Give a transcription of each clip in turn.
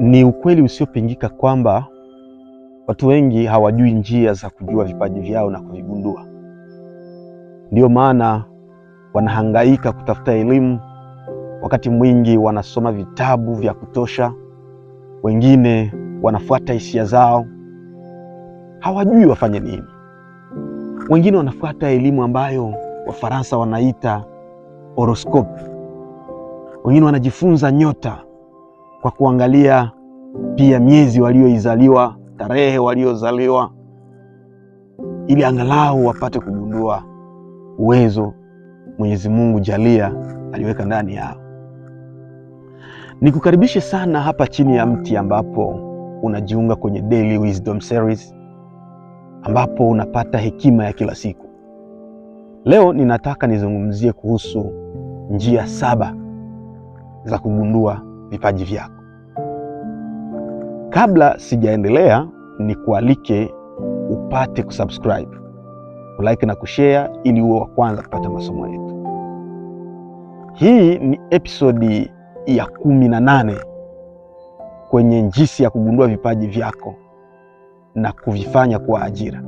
Ni ukweli usiopingika kwamba watu wengi hawajui njia za kujua vipaji vyao na kuvigundua. Ndio maana wanahangaika kutafuta elimu, wakati mwingi wanasoma vitabu vya kutosha, wengine wanafuata hisia zao, hawajui wafanye nini. Wengine wanafuata elimu ambayo Wafaransa wanaita horoscope. Wengine wanajifunza nyota kwa kuangalia pia miezi walioizaliwa, tarehe waliozaliwa, ili angalau wapate kugundua uwezo Mwenyezi Mungu jalia aliweka ndani yao. Nikukaribishe sana hapa chini ya mti ambapo unajiunga kwenye Daily Wisdom Series, ambapo unapata hekima ya kila siku. Leo ninataka nizungumzie kuhusu njia 7 za kugundua vipaji vyako. Kabla sijaendelea, nikualike upate kusubscribe, kulike na kushare ili uwe wa kwanza kupata masomo yetu. Hii ni episodi ya 18 kwenye jinsi ya kugundua vipaji vyako na kuvifanya kuwa ajira.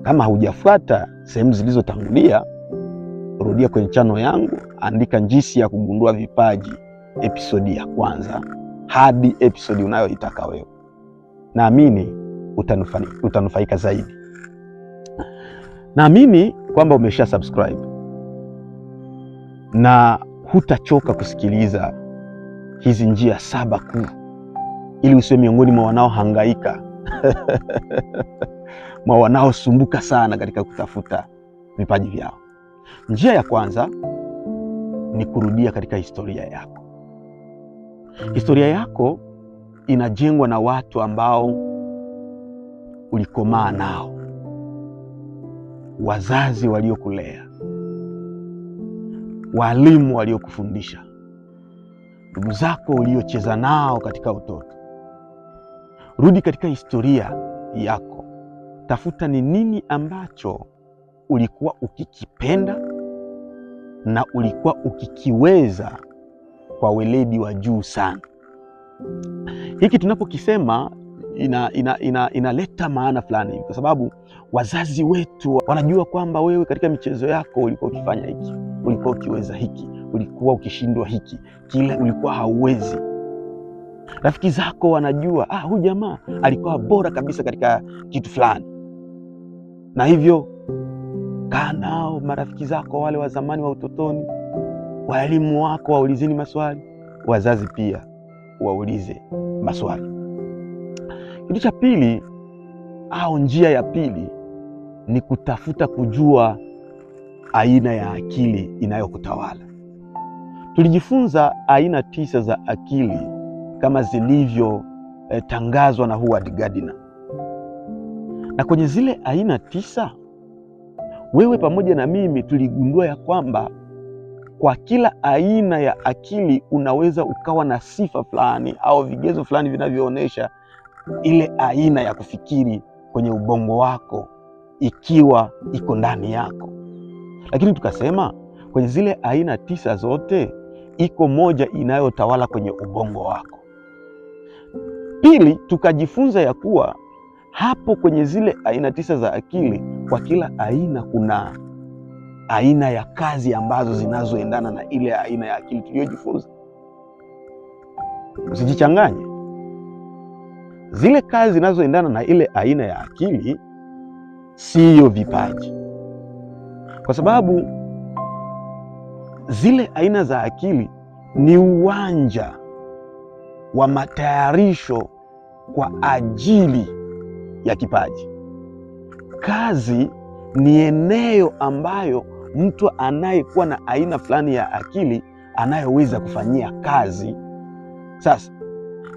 Kama hujafuata sehemu zilizotangulia, rudia kwenye channel yangu, andika jinsi ya kugundua vipaji, episodi ya kwanza hadi episodi unayoitaka wewe. Naamini utanufaika zaidi. Naamini kwamba umesha subscribe na hutachoka kusikiliza hizi njia 7 kuu, ili usiwe miongoni mwa wanaohangaika mwa wanaosumbuka sana katika kutafuta vipaji vyao. Njia ya kwanza ni kurudia katika historia yako. Historia yako inajengwa na watu ambao ulikomaa nao, wazazi waliokulea, walimu waliokufundisha, ndugu zako uliocheza nao katika utoto. Rudi katika historia yako. Tafuta ni nini ambacho ulikuwa ukikipenda na ulikuwa ukikiweza kwa weledi wa juu sana. Hiki tunapokisema inaleta maana fulani, kwa sababu wazazi wetu wanajua kwamba wewe katika michezo yako ulikuwa ukifanya hiki, ulikuwa ukiweza hiki, ulikuwa ukishindwa hiki, kile ulikuwa hauwezi. Rafiki zako wanajua huyu jamaa alikuwa bora kabisa katika kitu fulani, na hivyo kaa nao marafiki zako wale wa zamani wa utotoni, walimu wako waulizeni maswali, wazazi pia waulize maswali. Kitu cha pili au njia ya pili ni kutafuta kujua aina ya akili inayokutawala. Tulijifunza aina 9 za akili kama zilivyo tangazwa na Howard Gardner. Na kwenye zile aina 9, wewe pamoja na mimi tuligundua ya kwamba kwa kila aina ya akili unaweza ukawa na sifa fulani au vigezo fulani vinavyoonyesha ile aina ya kufikiri kwenye ubongo wako ikiwa iko ndani yako. Lakini tukasema kwenye zile aina 9 zote iko moja inayotawala kwenye ubongo wako. Pili, tukajifunza ya kuwa hapo kwenye zile aina 9 za akili, kwa kila aina kuna aina ya kazi ambazo zinazoendana na ile aina ya akili tuliyojifunza. Usijichanganye. Zile kazi zinazoendana na ile aina ya akili siyo vipaji, kwa sababu zile aina za akili ni uwanja wa matayarisho kwa ajili ya kipaji. Kazi ni eneo ambayo mtu anayekuwa na aina fulani ya akili anayoweza kufanyia kazi. Sasa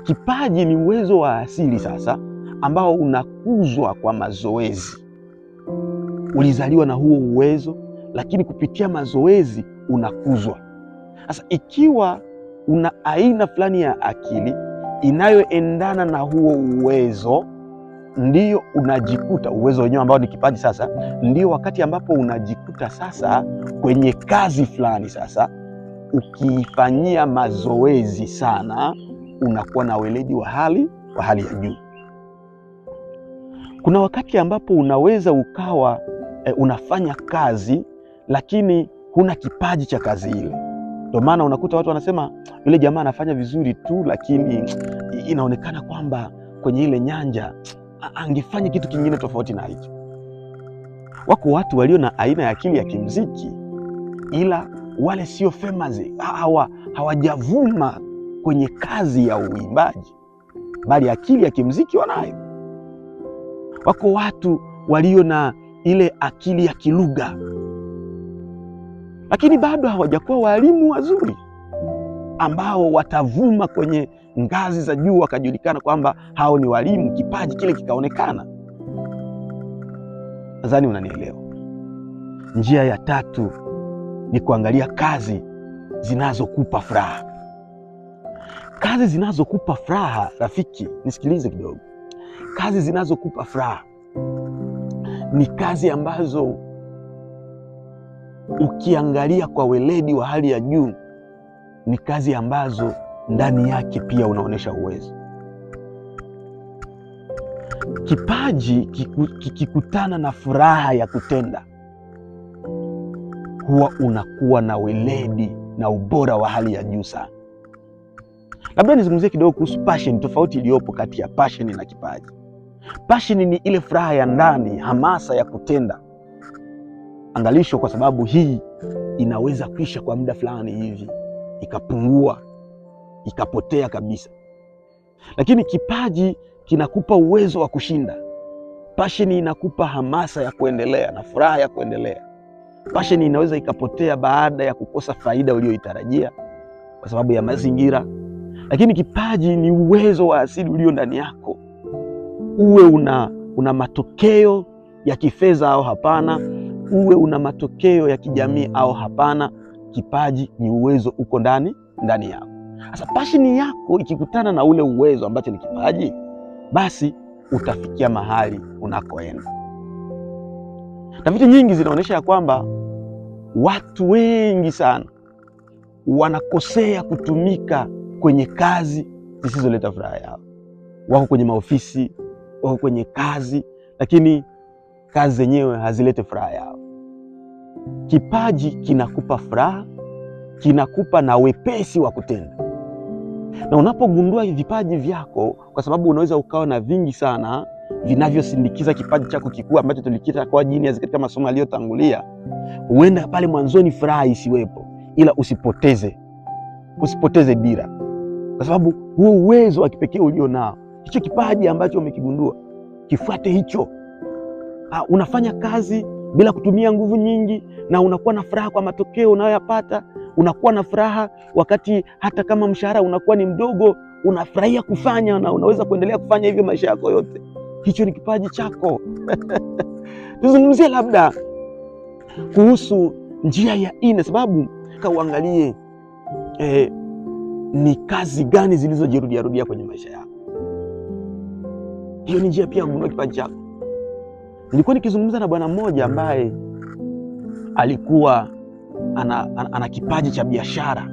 kipaji ni uwezo wa asili sasa ambao unakuzwa kwa mazoezi. Ulizaliwa na huo uwezo, lakini kupitia mazoezi unakuzwa. Sasa ikiwa una aina fulani ya akili inayoendana na huo uwezo, ndio unajikuta uwezo wenyewe ambao ni kipaji. Sasa ndio wakati ambapo unajikuta sasa kwenye kazi fulani, sasa ukiifanyia mazoezi sana, unakuwa na weledi wa hali ya juu. Kuna wakati ambapo unaweza ukawa unafanya kazi lakini huna kipaji cha kazi ile. Ndio maana unakuta watu wanasema yule jamaa anafanya vizuri tu, lakini inaonekana kwamba kwenye ile nyanja angefanya kitu kingine tofauti na hicho. Wako watu walio na aina ya akili ya kimuziki, ila wale sio famous, hawajavuma kwenye kazi ya uimbaji, bali akili ya kimuziki wanayo. Wako watu walio na ile akili ya kilugha, lakini bado hawajakuwa walimu wazuri ambao watavuma kwenye ngazi za juu wakajulikana kwamba hao ni walimu, kipaji kile kikaonekana. Nadhani unanielewa. Njia ya tatu ni kuangalia kazi zinazokupa furaha. Kazi zinazokupa furaha, rafiki, nisikilize kidogo. Kazi zinazokupa furaha ni kazi ambazo ukiangalia kwa weledi wa hali ya juu, ni kazi ambazo ndani yake pia unaonesha uwezo. Kipaji kikikutana na furaha ya kutenda, huwa unakuwa na weledi na ubora wa hali ya juu sana. Labda nizungumzie kidogo kuhusu passion, tofauti iliyopo kati ya passion na kipaji. Passion ni ile furaha ya ndani, hamasa ya kutenda. Angalisho, kwa sababu hii inaweza kuisha kwa muda fulani hivi, ikapungua, ikapotea kabisa. Lakini kipaji kinakupa uwezo wa kushinda. Passion inakupa hamasa ya kuendelea na furaha ya kuendelea. Passion inaweza ikapotea baada ya kukosa faida uliyoitarajia kwa sababu ya mazingira. Lakini kipaji ni uwezo wa asili ulio ndani yako. Uwe una matokeo ya kifedha au hapana, uwe una matokeo ya kijamii au hapana, kipaji ni uwezo uko ndani yako. Sasa passion yako ikikutana na ule uwezo ambacho ni kipaji, basi utafikia mahali unakoenda. Tafiti nyingi zinaonyesha ya kwamba watu wengi sana wanakosea kutumika kwenye kazi zisizoleta furaha yao. Wako kwenye maofisi, wako kwenye kazi, lakini kazi zenyewe hazilete furaha yao. Kipaji kinakupa furaha, kinakupa na wepesi wa kutenda. Na unapogundua vipaji vyako, kwa sababu unaweza ukawa na vingi sana vinavyosindikiza kipaji chako kikuu ambacho tulikita kwa genius katika masomo yaliyotangulia, huenda pale mwanzoni furaha isiwepo, ila usipoteze dira. Kwa sababu huo uwezo wa kipekee ulio nao, hicho kipaji ambacho umekigundua, kifuate hicho. Unafanya kazi bila kutumia nguvu nyingi na unakuwa na furaha kwa matokeo unayoyapata. Unakuwa na furaha wakati hata kama mshahara unakuwa ni mdogo, unafurahia kufanya na unaweza kuendelea kufanya hivyo maisha yako yote. Hicho ni kipaji chako. Tuzungumzie labda kuhusu njia ya nne, sababu uangalie ni kazi gani zilizojirudia kwenye maisha yako. Hiyo ni njia pia kugundua kipaji chako. Nilikuwa nikizungumza na bwana mmoja ambaye alikuwa ana kipaji cha biashara.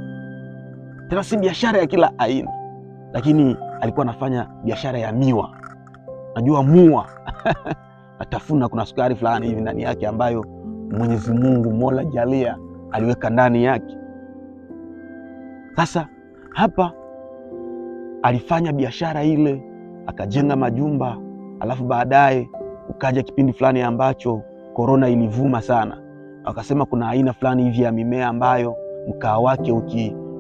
Tena si biashara ya kila aina, lakini alikuwa anafanya biashara ya miwa. Najua mua atafuna, kuna sukari fulani hivi ndani yake ambayo Mwenyezi Mungu Mola Jalia aliweka ndani yake. Sasa hapa alifanya biashara ile, akajenga majumba, alafu baadaye ukaja kipindi fulani ambacho korona ilivuma sana. Akasema kuna aina fulani hivi ya mimea ambayo mkaa wake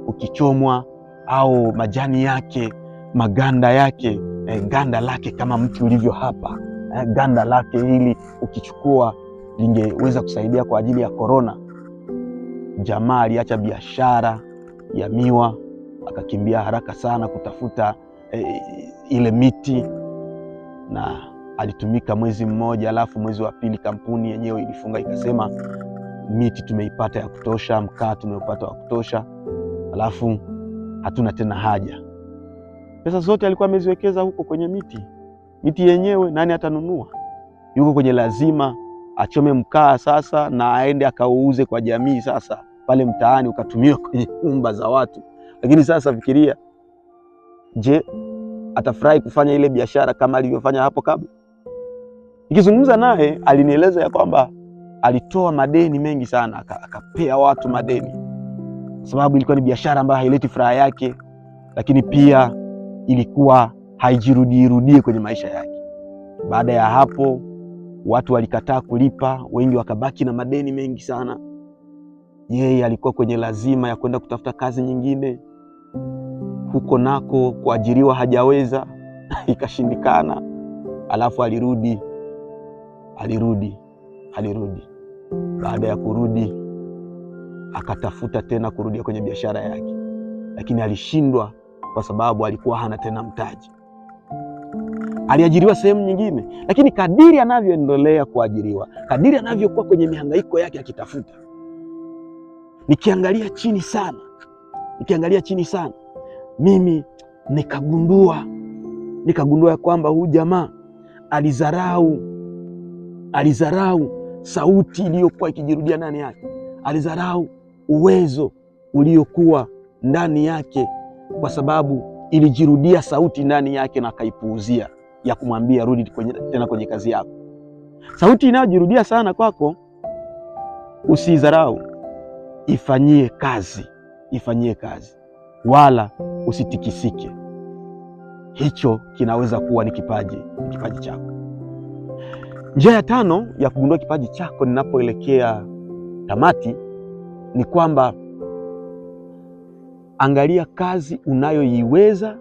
ukichomwa au majani yake, maganda yake, ganda lake kama mti ulivyo hapa, ganda lake hili ukichukua lingeweza kusaidia kwa ajili ya korona. Jamaa aliacha biashara ya miwa, akakimbia haraka sana kutafuta ile miti, na alitumika mwezi mmoja, alafu mwezi wa pili kampuni yenyewe ilifunga, ikasema miti tumeipata ya kutosha, mkaa tumeupata wa kutosha, alafu hatuna tena haja. Pesa zote alikuwa ameziwekeza huko kwenye miti yenyewe nani atanunua? Yuko kwenye lazima achome mkaa sasa na aende akauuze kwa jamii, sasa pale mtaani ukatumiwa kwenye nyumba za watu. Lakini sasa fikiria, je, atafurahi kufanya ile biashara kama alivyofanya hapo kabla? Nikizungumza naye alinieleza ya kwamba alitoa madeni mengi sana, akapea watu madeni, sababu ilikuwa ni biashara ambayo haileti furaha yake, lakini pia ilikuwa haijirudie kwenye maisha yake. Baada ya hapo watu walikataa kulipa, wengi wakabaki na madeni mengi sana. Yeye alikuwa kwenye lazima ya kwenda kutafuta kazi nyingine, huko nako kuajiriwa hajaweza ikashindikana. Alafu alirudi. Baada ya kurudi akatafuta tena kurudia kwenye biashara yake, lakini alishindwa kwa sababu alikuwa hana tena mtaji. Aliajiriwa sehemu nyingine, lakini kadiri anavyoendelea kuajiriwa, kadiri anavyokuwa kwenye mihangaiko yake akitafuta, nikiangalia chini sana, mimi nikagundua kwamba huyu jamaa alizarau sauti iliyokuwa ikijirudia ndani yake, alizarau uwezo uliokuwa ndani yake, kwa sababu ilijirudia sauti ndani yake na akaipuuzia ya kumwambia rudi tena kwenye kazi yako. Sauti inayojirudia sana kwako usidharau, ifanyie kazi wala usitikisike. Hicho kinaweza kuwa ni kipaji chako. Njia ya 5 ya kugundua kipaji chako ninapoelekea tamati ni kwamba angalia kazi unayoiweza,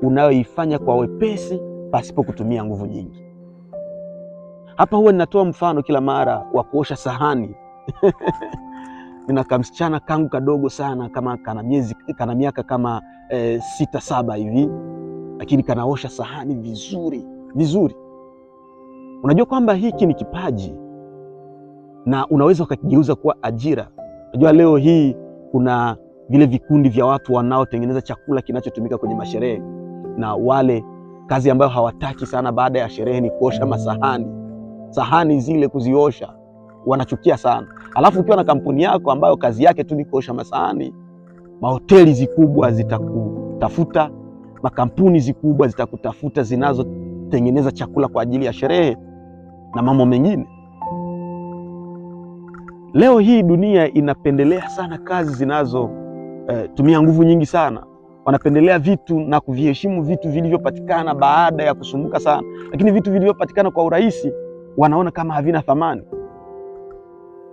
unayoifanya kwa wepesi pasipo kutumia nguvu nyingi. Hapa huwa ninatoa mfano kila mara wa kuosha sahani. Nina kamsichana kangu kadogo sana, kama kana miaka kama 6-7 hivi, lakini kanaosha sahani vizuri. Unajua kwamba hiki ni kipaji na unaweza ukakigeuza kuwa ajira. Unajua leo hii kuna vile vikundi vya watu wanaotengeneza chakula kinachotumika kwenye masherehe, na wale kazi ambayo hawataki sana baada ya sherehe ni kuosha sahani zile kuziosha, wanachukia sana. Alafu ukiwa na kampuni yako ambayo kazi yake tu ni kuosha masahani, mahoteli zikubwa zitakutafuta, makampuni zikubwa zitakutafuta zinazotengeneza chakula kwa ajili ya sherehe na mambo mengine. Leo hii dunia inapendelea sana kazi zinazotumia nguvu nyingi sana. Wanapendelea vitu na kuviheshimu vitu vilivyopatikana baada ya kusumbuka sana, lakini vitu vilivyopatikana kwa urahisi wanaona kama havina thamani.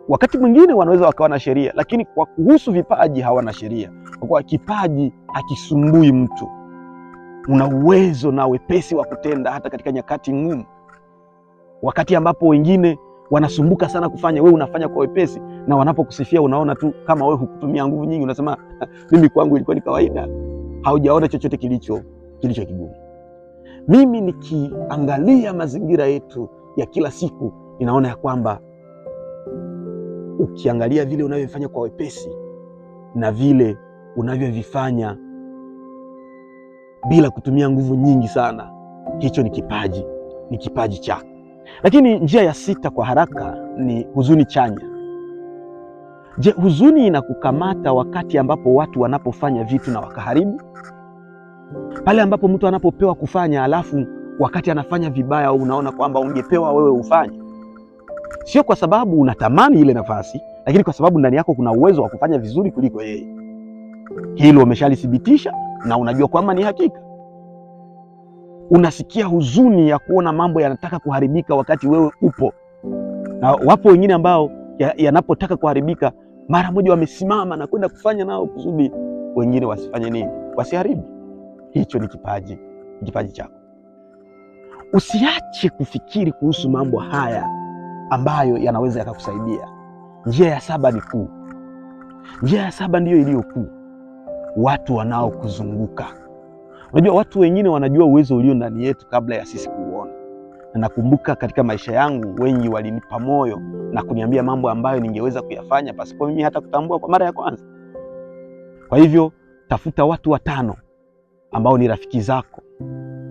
Wakati mwingine wanaweza wakawa na sheria, lakini kwa kuhusu vipaji hawana sheria, kwa kuwa kipaji hakisumbui mtu. Una uwezo na wepesi wa kutenda hata katika nyakati ngumu. Wakati ambapo wengine wanasumbuka sana kufanya, wewe unafanya kwa wepesi, na wanapokusifia unaona tu kama wewe hukutumia nguvu nyingi, unasema mimi kwangu ilikuwa ni kawaida. Haujaona chochote kilicho kigumu. Mimi nikiangalia mazingira yetu ya kila siku, ninaona ya kwamba ukiangalia vile unavyofanya kwa wepesi na vile unavyovifanya bila kutumia nguvu nyingi sana, hicho ni kipaji chako. Lakini njia ya 6 kwa haraka ni huzuni chanya. Je, huzuni inakukamata wakati ambapo watu wanapofanya vitu na wakaharibu? Pale ambapo mtu anapopewa kufanya, alafu wakati anafanya vibaya unaona kwamba ungepewa wewe ufanye. Sio kwa sababu unatamani ile nafasi, lakini kwa sababu ndani yako kuna uwezo wa kufanya vizuri kuliko yeye. Hilo umeshalithibitisha na unajua kwamba ni hakika. Unasikia huzuni ya kuona mambo yanataka kuharibika wakati wewe upo. Na wapo wengine ambao yanapotaka kuharibika mara moja wamesimama na kwenda kufanya nao kusudi wengine wasifanye nini? Wasiharibu. Hicho ni kipaji chako. Usiache kufikiri kuhusu mambo haya ambayo yanaweza yakakusaidia. Njia ya 7 ni kuu. Njia ya 7 ndiyo iliyo kuu. Watu wanaokuzunguka. Unajua watu wengine wanajua uwezo ulio ndani yetu kabla ya sisi kuuona. Na nakumbuka katika maisha yangu wengi walinipa moyo na kuniambia mambo ambayo ningeweza kuyafanya pasipo mimi hata kutambua kwa mara ya kwanza. Kwa hivyo tafuta watu 5 ambao ni rafiki zako,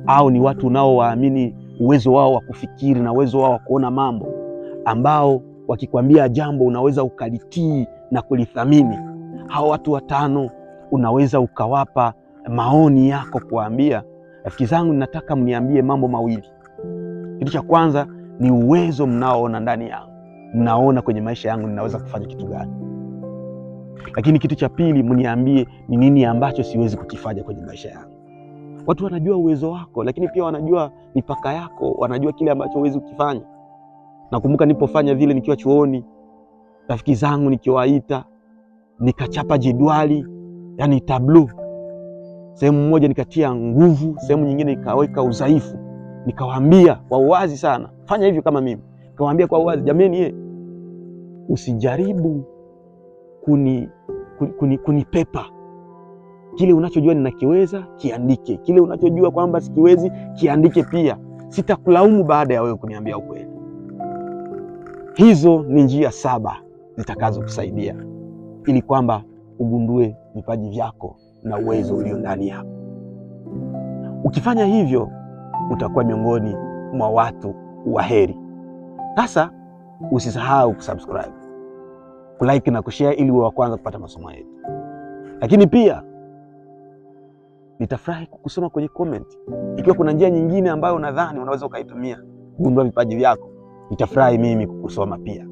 au ni watu unaowaamini uwezo wao wa kufikiri na uwezo wao wa kuona mambo, ambao wakikwambia jambo unaweza ukalitii na kulithamini. Hao watu 5 unaweza ukawapa maoni yako, kuambia rafiki zangu, nataka mniambie mambo mawili. Kitu cha kwanza ni uwezo mnaoona ndani yangu, mnaona kwenye maisha yangu ninaweza kufanya kitu gani. Lakini kitu cha pili, mniambie ni nini ambacho siwezi kukifanya kwenye maisha yangu. Watu wanajua uwezo wako, lakini pia wanajua mipaka yako, wanajua kile ambacho huwezi kukifanya. Nakumbuka nilipofanya vile nikiwa chuoni, rafiki zangu nikiwaita, nikachapa jedwali, yani tableau. Sehemu moja nikatia nguvu, sehemu nyingine nikaweka udhaifu. Nikawaambia kwa uwazi sana, fanya hivyo kama mimi. Nikawaambia kwa uwazi, jameni, usijaribu kunipepa. Kile unachojua ninakiweza, kiandike. Kile unachojua kwamba sikiwezi, kiandike pia. Sitakulaumu baada ya wewe kuniambia ukweli. Hizo ni njia 7 zitakazo kusaidia ili kwamba ugundue vipaji vyako na uwezo ulio ndani yako. Ukifanya hivyo, utakuwa miongoni mwa watu waheri. Sasa usisahau kusubscribe, kulike na kushare ili uwe wa kwanza kupata masomo yetu. Lakini pia nitafurahi kukusoma kwenye comment. Ikiwa kuna njia nyingine ambayo unadhani unaweza ukaitumia kugundua vipaji vyako, nitafurahi mimi kukusoma pia.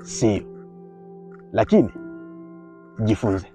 See you. Lakini jifunze.